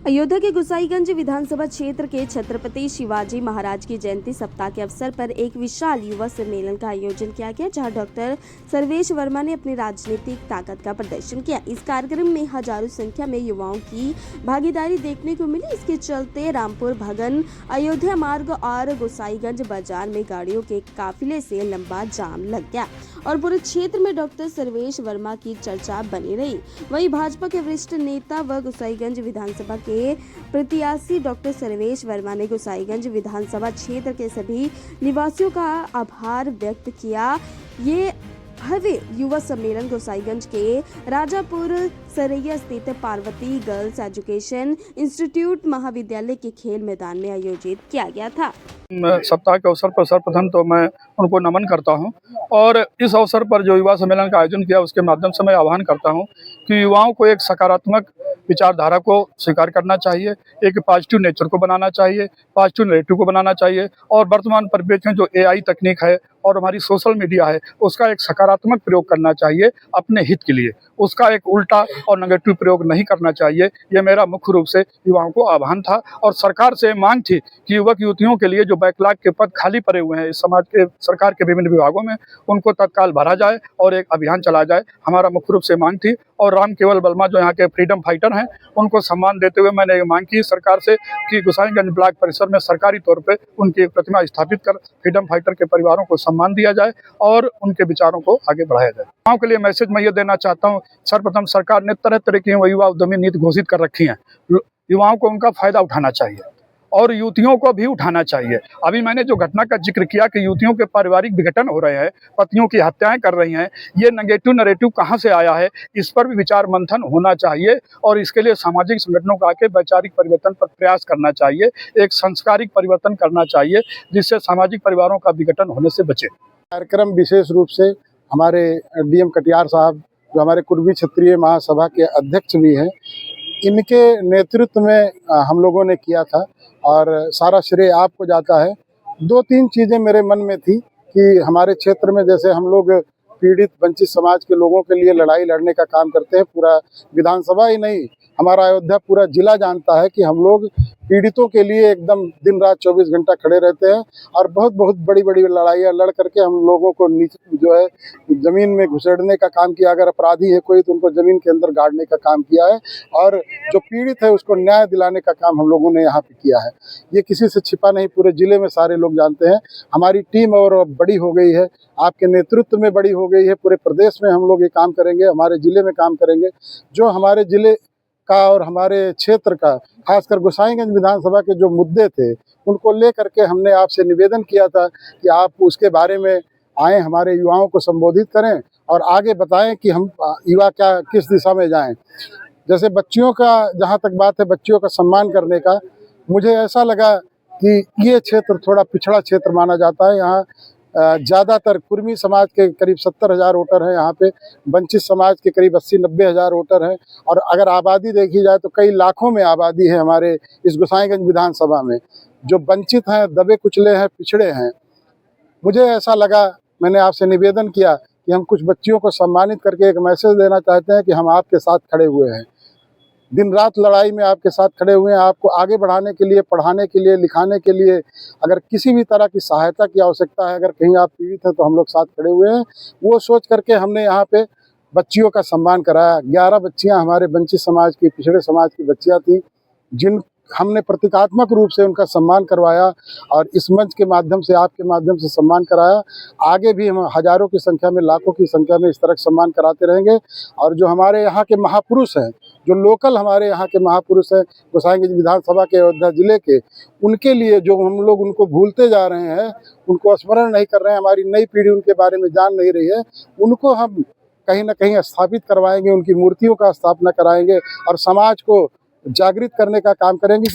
अयोध्या के गोसाईगंज विधानसभा क्षेत्र के छत्रपति शिवाजी महाराज की जयंती सप्ताह के अवसर पर एक विशाल युवा सम्मेलन का आयोजन किया गया, जहां डॉक्टर सर्वेश वर्मा ने अपनी राजनीतिक ताकत का प्रदर्शन किया। इस कार्यक्रम में हजारों संख्या में युवाओं की भागीदारी देखने को मिली। इसके चलते रामपुर भगन अयोध्या मार्ग और गोसाईगंज बाजार में गाड़ियों के काफिले से लंबा जाम लग गया और पूरे क्षेत्र में डॉक्टर सर्वेश वर्मा की चर्चा बनी रही। वहीं भाजपा के वरिष्ठ नेता व गोसाईगंज विधानसभा के प्रत्याशी डॉक्टर सर्वेश वर्मा ने गोसाईगंज विधानसभा क्षेत्र के सभी निवासियों का आभार व्यक्त किया। ये भव्य युवा सम्मेलन गोसाईगंज के राजापुर सरैया स्थित पार्वती गर्ल्स एजुकेशन इंस्टीट्यूट महाविद्यालय के खेल मैदान में आयोजित किया गया था। सप्ताह के अवसर पर सर्वप्रथम तो मैं उनको नमन करता हूं और इस अवसर पर जो युवा सम्मेलन का आयोजन किया उसके माध्यम से मैं आह्वान करता हूं कि युवाओं को एक सकारात्मक विचारधारा को स्वीकार करना चाहिए, एक पॉजिटिव नेचर को बनाना चाहिए, पॉजिटिव नैरेटिव को बनाना चाहिए और वर्तमान परिप्रेक्ष्य में जो एआई तकनीक है और हमारी सोशल मीडिया है उसका एक सकारात्मक प्रयोग करना चाहिए अपने हित के लिए, उसका एक उल्टा और नेगेटिव प्रयोग नहीं करना चाहिए। यह मेरा मुख्य रूप से युवाओं को आह्वान था और सरकार से मांग थी कि युवक युवतियों के लिए जो बैकलॉग के पद खाली पड़े हुए हैं इस समाज के सरकार के विभिन्न विभागों में उनको तत्काल भरा जाए और एक अभियान चलाया जाए। हमारा मुख्य रूप से मांग थी और राम केवल वर्मा जो यहाँ के फ्रीडम फाइटर हैं उनको सम्मान देते हुए मैंने ये मांग की सरकार से कि गोसाईगंज ब्लॉक परिसर में सरकारी तौर पे उनकी एक प्रतिमा स्थापित कर फ्रीडम फाइटर के परिवारों को सम्मान दिया जाए और उनके विचारों को आगे बढ़ाया जाए। युवाओं के लिए मैसेज मैं ये देना चाहता हूँ, सर्वप्रथम सरकार ने तरह तरह की युवा उद्यमी नीति घोषित कर रखी है। युवाओं को उनका फायदा उठाना चाहिए और युवतियों को भी उठाना चाहिए। अभी मैंने जो घटना का जिक्र किया कि युवतियों के पारिवारिक विघटन हो रहे हैं, पतियों की हत्याएं कर रही हैं, ये नेगेटिव नैरेटिव कहां से आया है, इस पर भी विचार मंथन होना चाहिए और इसके लिए सामाजिक संगठनों का आके वैचारिक परिवर्तन पर प्रयास करना चाहिए, एक संस्कारिक परिवर्तन करना चाहिए जिससे सामाजिक परिवारों का विघटन होने से बचे। कार्यक्रम विशेष रूप से हमारे डीएम कटियार साहब जो हमारे कुर्मी क्षत्रिय महासभा के अध्यक्ष भी हैं, इनके नेतृत्व में हम लोगों ने किया था और सारा श्रेय आपको जाता है। दो तीन चीज़ें मेरे मन में थी कि हमारे क्षेत्र में जैसे हम लोग पीड़ित वंचित समाज के लोगों के लिए लड़ाई लड़ने का काम करते हैं, पूरा विधानसभा ही नहीं हमारा अयोध्या पूरा जिला जानता है कि हम लोग पीड़ितों के लिए एकदम दिन रात 24 घंटा खड़े रहते हैं और बहुत बड़ी बड़ी लड़ाइयाँ लड़ करके हम लोगों को नीचे जो है ज़मीन में घुसेड़ने का काम किया। अगर अपराधी है कोई तो उनको ज़मीन के अंदर गाड़ने का काम किया है और जो पीड़ित है उसको न्याय दिलाने का काम हम लोगों ने यहाँ पे किया है। ये किसी से छिपा नहीं, पूरे ज़िले में सारे लोग जानते हैं। हमारी टीम और बड़ी हो गई है, आपके नेतृत्व में बड़ी हो गई है। पूरे प्रदेश में हम लोग ये काम करेंगे, हमारे ज़िले में काम करेंगे। जो हमारे ज़िले का और हमारे क्षेत्र का खासकर गोसाईगंज विधानसभा के जो मुद्दे थे उनको लेकर के हमने आपसे निवेदन किया था कि आप उसके बारे में आएँ, हमारे युवाओं को संबोधित करें और आगे बताएं कि हम युवा क्या किस दिशा में जाएं। जैसे बच्चियों का जहां तक बात है, बच्चियों का सम्मान करने का, मुझे ऐसा लगा कि ये क्षेत्र थोड़ा पिछड़ा क्षेत्र माना जाता है। यहाँ ज़्यादातर कुर्मी समाज के करीब 70,000 वोटर हैं, यहाँ पे वंचित समाज के करीब 80-90 हज़ार वोटर हैं और अगर आबादी देखी जाए तो कई लाखों में आबादी है हमारे इस गोसाईगंज विधानसभा में। जो वंचित हैं, दबे कुचले हैं, पिछड़े हैं। मुझे ऐसा लगा, मैंने आपसे निवेदन किया कि हम कुछ बच्चियों को सम्मानित करके एक मैसेज देना चाहते हैं कि हम आपके साथ खड़े हुए हैं, दिन रात लड़ाई में आपके साथ खड़े हुए हैं। आपको आगे बढ़ाने के लिए, पढ़ाने के लिए, लिखाने के लिए अगर किसी भी तरह की सहायता की आवश्यकता है, अगर कहीं आप पीड़ित हैं तो हम लोग साथ खड़े हुए हैं। वो सोच करके हमने यहाँ पे बच्चियों का सम्मान कराया। 11 बच्चियाँ हमारे वंचित समाज की, पिछड़े समाज की बच्चियाँ थीं जिन हमने प्रतीकात्मक रूप से उनका सम्मान करवाया और इस मंच के माध्यम से, आपके माध्यम से सम्मान कराया। आगे भी हम हजारों की संख्या में, लाखों की संख्या में इस तरह सम्मान कराते रहेंगे। और जो हमारे यहाँ के महापुरुष हैं, जो लोकल हमारे यहाँ के महापुरुष हैं गोसाईगंज विधानसभा के, अयोध्या जिले के, उनके लिए जो हम लोग उनको भूलते जा रहे हैं, उनको स्मरण नहीं कर रहे हैं, हमारी नई पीढ़ी उनके बारे में जान नहीं रही है, उनको हम कहीं ना कहीं स्थापित करवाएंगे, उनकी मूर्तियों का स्थापना कराएंगे और समाज को जागृत करने का काम करेंगे कि